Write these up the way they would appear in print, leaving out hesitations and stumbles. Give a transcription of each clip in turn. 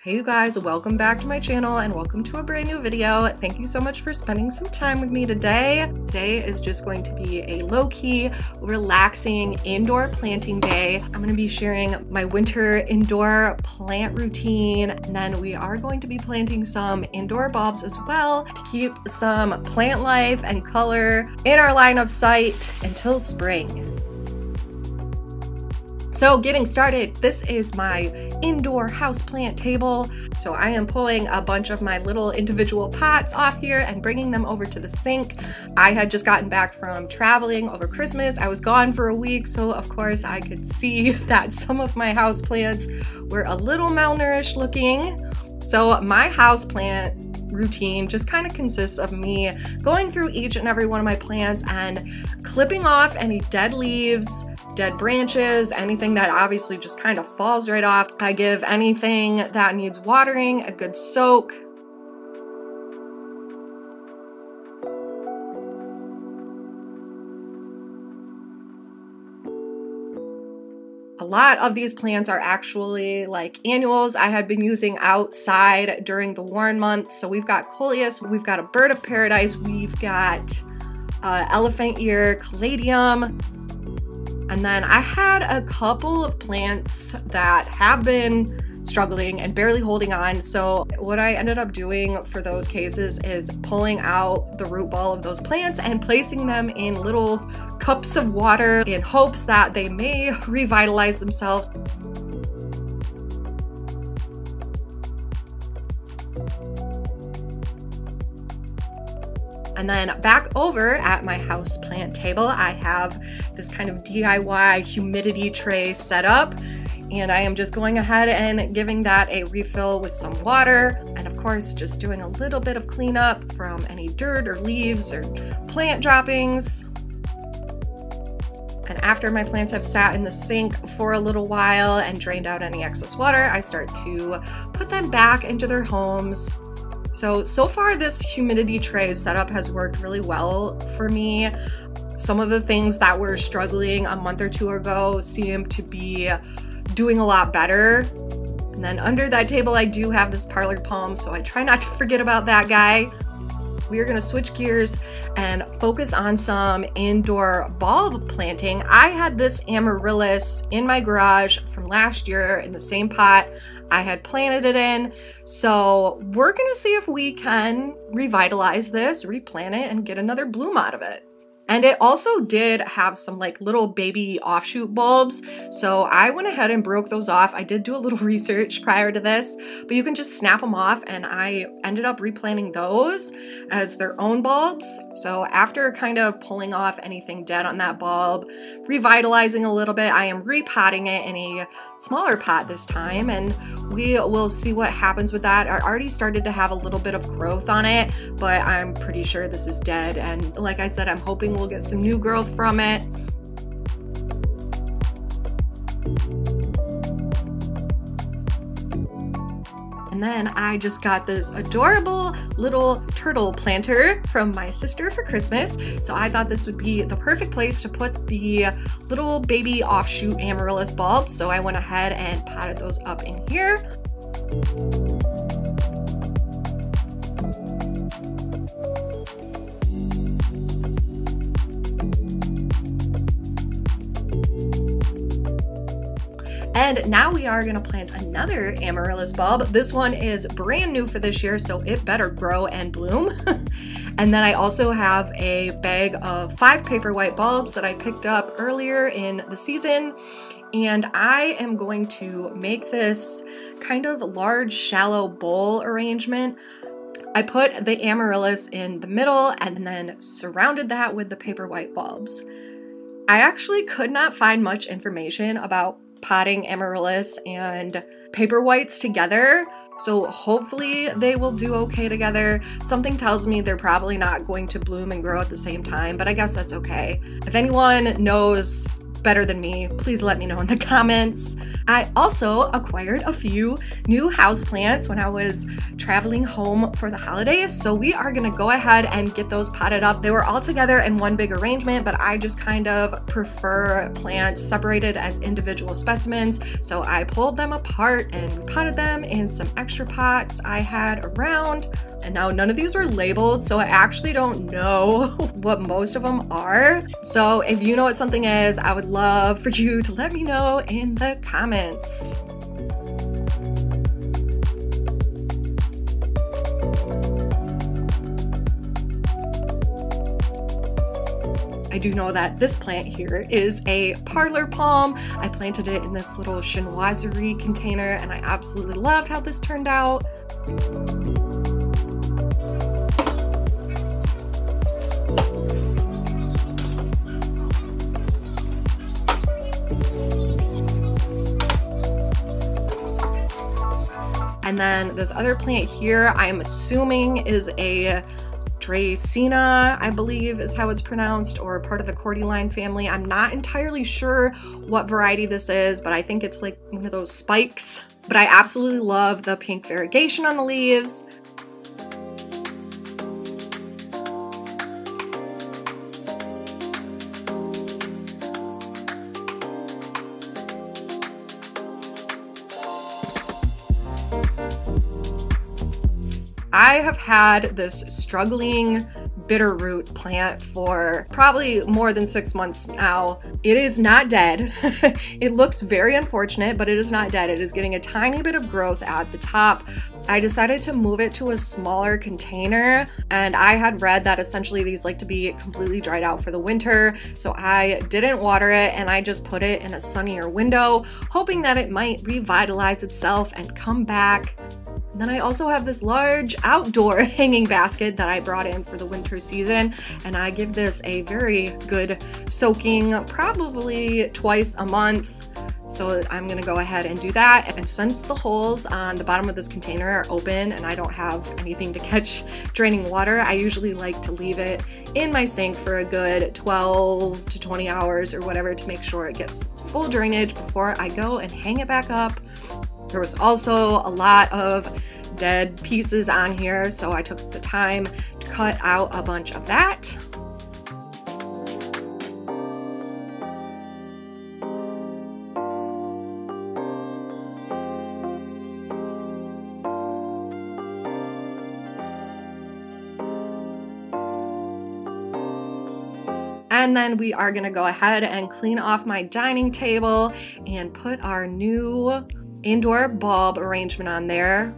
Hey you guys, welcome back to my channel and welcome to a brand new video. Thank you so much for spending some time with me today. Today is just going to be a low-key, relaxing indoor planting day. I'm gonna be sharing my winter indoor plant routine, and then we are going to be planting some indoor bulbs as well to keep some plant life and color in our line of sight until spring. So getting started, this is my indoor houseplant table. So I am pulling a bunch of my little individual pots off here and bringing them over to the sink. I had just gotten back from traveling over Christmas. I was gone for a week, so of course I could see that some of my houseplants were a little malnourished looking. So my houseplant routine just kind of consists of me going through each and every one of my plants and clipping off any dead leaves, dead branches, anything that obviously just kind of falls right off. I give anything that needs watering a good soak. A lot of these plants are actually like annuals I had been using outside during the warm months. So we've got coleus, we've got a bird of paradise, we've got elephant ear, caladium. And then I had a couple of plants that have been struggling and barely holding on. So what I ended up doing for those cases is pulling out the root ball of those plants and placing them in little cups of water in hopes that they may revitalize themselves. And then back over at my house plant table, I have this kind of DIY humidity tray set up, and I am just going ahead and giving that a refill with some water, and of course just doing a little bit of cleanup from any dirt or leaves or plant droppings. And after my plants have sat in the sink for a little while and drained out any excess water, I start to put them back into their homes. So far this humidity tray setup has worked really well for me. Some of the things that were struggling a month or two ago seem to be doing a lot better. And then under that table I do have this parlor palm, so I try not to forget about that guy. We are gonna switch gears and focus on some indoor bulb planting. I had this amaryllis in my garage from last year in the same pot I had planted it in. So we're gonna see if we can revitalize this, replant it, and get another bloom out of it. And it also did have some like little baby offshoot bulbs. So I went ahead and broke those off. I did do a little research prior to this, but you can just snap them off, and I ended up replanting those as their own bulbs. So after kind of pulling off anything dead on that bulb, revitalizing a little bit, I am repotting it in a smaller pot this time, and we will see what happens with that. I already started to have a little bit of growth on it, but I'm pretty sure this is dead. And like I said, I'm hoping we'll get some new growth from it. And then I just got this adorable little turtle planter from my sister for Christmas. So I thought this would be the perfect place to put the little baby offshoot amaryllis bulbs. So I went ahead and potted those up in here. And now we are gonna plant another amaryllis bulb. This one is brand new for this year, so it better grow and bloom. And then I also have a bag of 5 paperwhite bulbs that I picked up earlier in the season. And I am going to make this kind of large, shallow bowl arrangement. I put the amaryllis in the middle and then surrounded that with the paperwhite bulbs. I actually could not find much information about potting amaryllis and paperwhites together, so hopefully they will do okay together. Something tells me they're probably not going to bloom and grow at the same time, but I guess that's okay. If anyone knows better than me, please let me know in the comments. I also acquired a few new houseplants when I was traveling home for the holidays, so we are gonna go ahead and get those potted up. They were all together in one big arrangement, but I just kind of prefer plants separated as individual specimens, so I pulled them apart and potted them in some extra pots I had around. And now none of these were labeled, so I actually don't know what most of them are. So if you know what something is, I would love for you to let me know in the comments. I do know that this plant here is a parlor palm. I planted it in this little chinoiserie container and I absolutely loved how this turned out. And then this other plant here, I'm assuming is a Dracaena, I believe is how it's pronounced, or part of the cordyline family. I'm not entirely sure what variety this is, but I think it's like one of those spikes. But I absolutely love the pink variegation on the leaves. I have had this struggling bitterroot plant for probably more than 6 months now. It is not dead. It looks very unfortunate, but it is not dead. It is getting a tiny bit of growth at the top. I decided to move it to a smaller container, and I had read that essentially these like to be completely dried out for the winter, so I didn't water it and I just put it in a sunnier window, hoping that it might revitalize itself and come back. Then I also have this large outdoor hanging basket that I brought in for the winter season, and I give this a very good soaking, probably twice a month. So I'm gonna go ahead and do that. And since the holes on the bottom of this container are open and I don't have anything to catch draining water, I usually like to leave it in my sink for a good 12 to 20 hours or whatever to make sure it gets full drainage before I go and hang it back up. There was also a lot of dead pieces on here, so I took the time to cut out a bunch of that. And then we are gonna go ahead and clean off my dining table and put our new indoor bulb arrangement on there.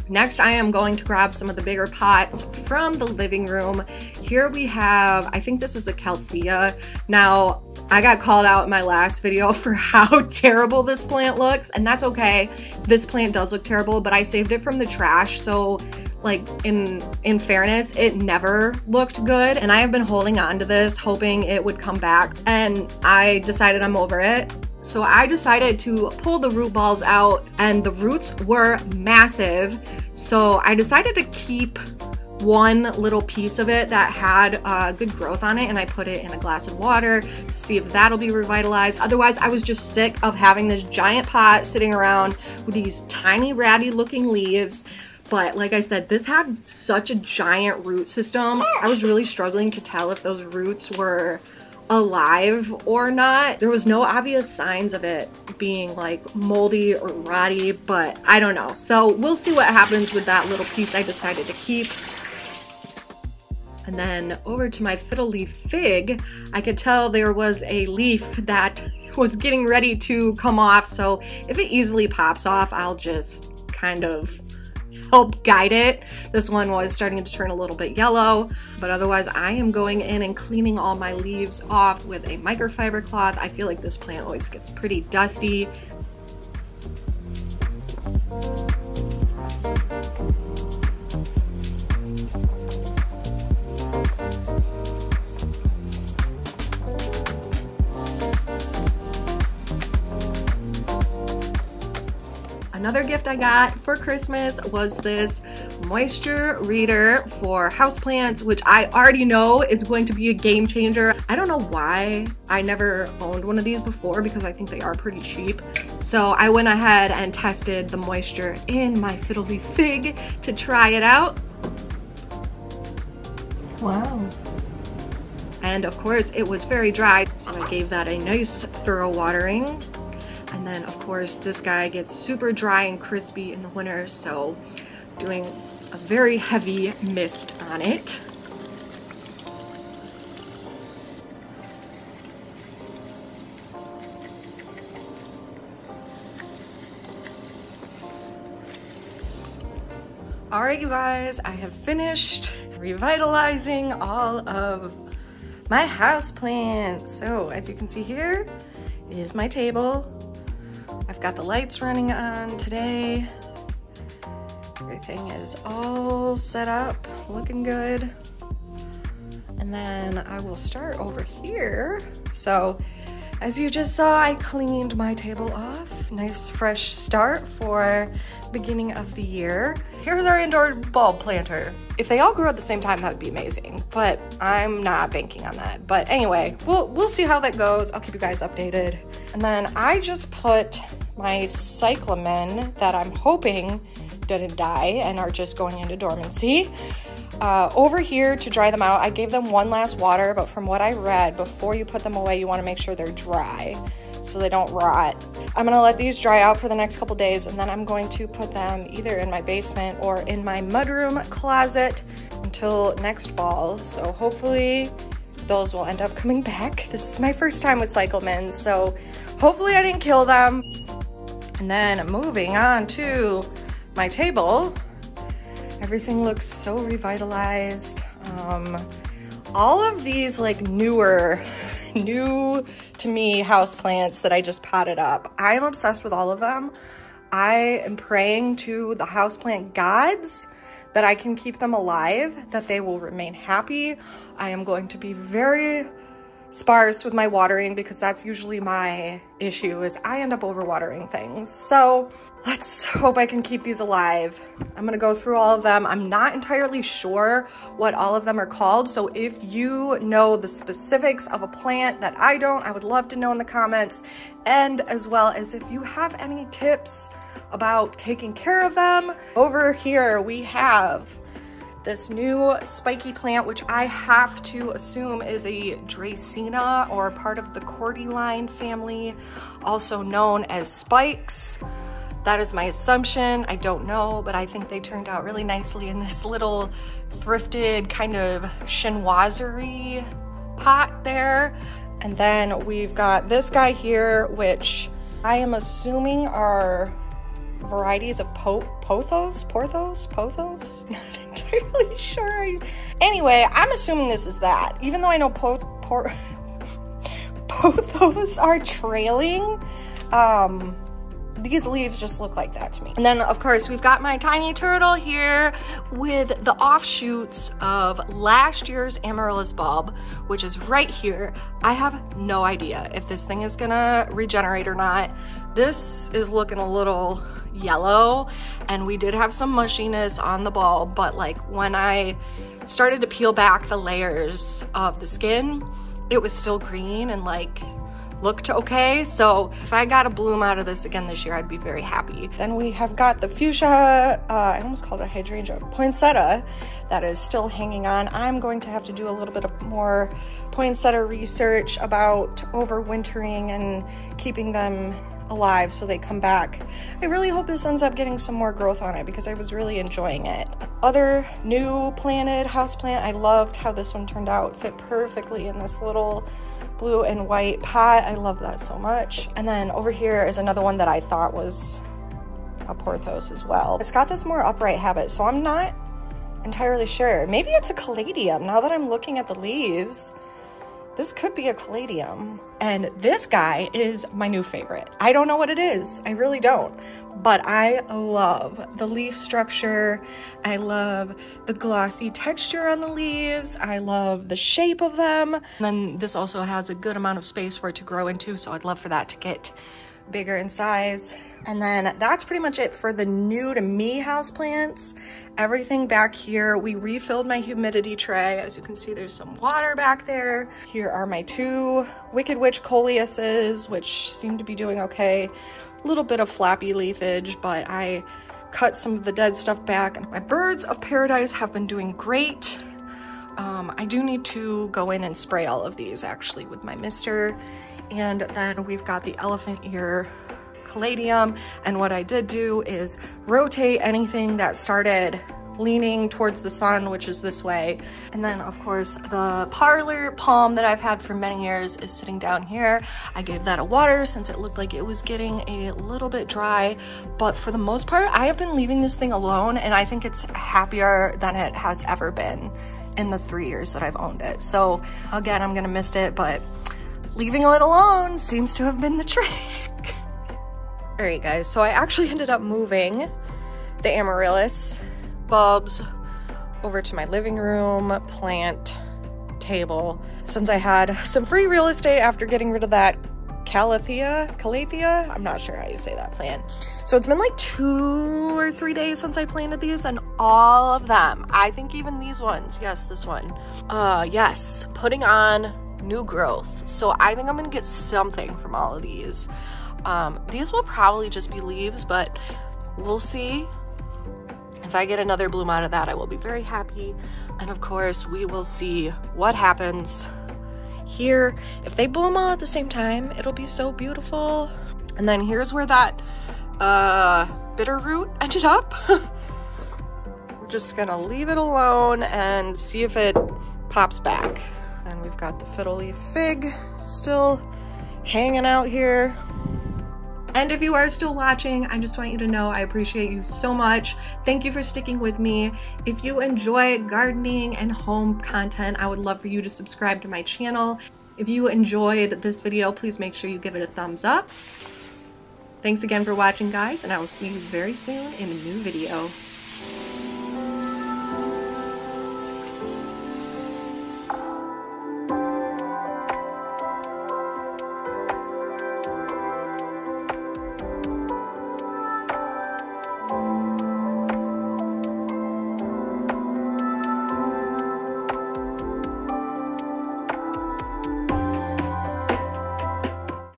Next, I am going to grab some of the bigger pots from the living room. Here we have, I think this is a Calthea. Now, I got called out in my last video for how terrible this plant looks, and that's okay. This plant does look terrible, but I saved it from the trash, so like in fairness, it never looked good, and I have been holding on to this hoping it would come back, and I decided I'm over it. So I decided to pull the root balls out, and the roots were massive. So I decided to keep one little piece of it that had good growth on it, and I put it in a glass of water to see if that'll be revitalized. Otherwise, I was just sick of having this giant pot sitting around with these tiny ratty looking leaves. But like I said, this had such a giant root system. I was really struggling to tell if those roots were alive or not. There was no obvious signs of it being like moldy or rotty, but I don't know. So we'll see what happens with that little piece I decided to keep. And then over to my Fiddle Leaf Fig, I could tell there was a leaf that was getting ready to come off. So if it easily pops off, I'll just kind of help guide it. This one was starting to turn a little bit yellow, but otherwise I am going in and cleaning all my leaves off with a microfiber cloth. I feel like this plant always gets pretty dusty. Another gift I got for Christmas was this moisture reader for houseplants, which I already know is going to be a game changer. I don't know why I never owned one of these before because I think they are pretty cheap. So I went ahead and tested the moisture in my Fiddle Leaf Fig to try it out. Wow. And of course it was very dry, so I gave that a nice thorough watering. And then of course this guy gets super dry and crispy in the winter, so doing a very heavy mist on it. Alright you guys, I have finished revitalizing all of my houseplants. So as you can see here is my table. I've got the lights running on today. Everything is all set up, looking good. And then I will start over here. So as you just saw, I cleaned my table off. Nice fresh start for beginning of the year. Here's our indoor bulb planter. If they all grew at the same time, that would be amazing, but I'm not banking on that. But anyway, we'll see how that goes. I'll keep you guys updated. And then I just put my cyclamen that I'm hoping didn't die and are just going into dormancy over here to dry them out. I gave them one last water, but from what I read, before you put them away, you want to make sure they're dry so they don't rot. I'm gonna let these dry out for the next couple days, and then I'm going to put them either in my basement or in my mudroom closet until next fall. So hopefully those will end up coming back. This is my first time with cyclamen, so hopefully I didn't kill them. And then moving on to my table, everything looks so revitalized. All of these like new to me houseplants that I just potted up, I am obsessed with all of them. I am praying to the houseplant gods that I can keep them alive, that they will remain happy. I am going to be very sparse with my watering because that's usually my issue, is I end up overwatering things. So let's hope I can keep these alive. I'm gonna go through all of them. I'm not entirely sure what all of them are called, so if you know the specifics of a plant that I don't, I would love to know in the comments. And as well as if you have any tips about taking care of them. Over here we have this new spiky plant, which I have to assume is a Dracaena or part of the cordyline family, also known as spikes. That is my assumption. I don't know, but I think they turned out really nicely in this little thrifted kind of chinoiserie pot there. And then we've got this guy here, which I am assuming are varieties of pothos? Not entirely sure. Anyway, I'm assuming this is that, even though I know pothos are trailing. These leaves just look like that to me. And then of course we've got my tiny turtle here with the offshoots of last year's amaryllis bulb, which is right here. I have no idea if this thing is gonna regenerate or not. This is looking a little yellow, and we did have some mushiness on the bulb, but like when I started to peel back the layers of the skin, it was still green and like looked okay. So if I got a bloom out of this again this year, I'd be very happy. Then we have got the fuchsia, I almost called it a hydrangea, poinsettia, that is still hanging on. I'm going to have to do a little bit of more poinsettia research about overwintering and keeping them alive so they come back. I really hope this ends up getting some more growth on it because I was really enjoying it. Other new planted houseplant, I loved how this one turned out. It fit perfectly in this little blue and white pot. I love that so much. And then over here is another one that I thought was a pothos as well. It's got this more upright habit, so I'm not entirely sure. Maybe it's a caladium. Now that I'm looking at the leaves, this could be a caladium. And this guy is my new favorite. I don't know what it is. I really don't. But I love the leaf structure. I love the glossy texture on the leaves. I love the shape of them. And then this also has a good amount of space for it to grow into, so I'd love for that to get bigger in size. And then that's pretty much it for the new to me houseplants. Everything back here, we refilled my humidity tray. As you can see, there's some water back there. Here are my 2 Wicked Witch coleuses, which seem to be doing okay. A little bit of flappy leafage, but I cut some of the dead stuff back. And my birds of paradise have been doing great. I do need to go in and spray all of these actually with my mister. And then we've got the elephant ear caladium, and what I did do is rotate anything that started leaning towards the sun, which is this way. And then of course the parlor palm that I've had for many years is sitting down here. I gave that a water since it looked like it was getting a little bit dry, but for the most part I have been leaving this thing alone, and I think it's happier than it has ever been in the 3 years that I've owned it. So again, I'm gonna miss it, but leaving it alone seems to have been the trick. All right guys, so I actually ended up moving the amaryllis bulbs over to my living room plant table since I had some free real estate after getting rid of that calathea, I'm not sure how you say that plant. So it's been like 2 or 3 days since I planted these, and all of them, I think even these ones, yes, this one, yes, putting on new growth. So I think I'm gonna get something from all of these. These will probably just be leaves, but we'll see. If I get another bloom out of that, I will be very happy. And of course, we will see what happens here. If they bloom all at the same time, it'll be so beautiful. And then here's where that bitter root ended up. We're just gonna leave it alone and see if it pops back. Then we've got the Fiddle Leaf Fig still hanging out here. And if you are still watching, I just want you to know I appreciate you so much. Thank you for sticking with me. If you enjoy gardening and home content, I would love for you to subscribe to my channel. If you enjoyed this video, please make sure you give it a thumbs up. Thanks again for watching, guys, and I will see you very soon in a new video.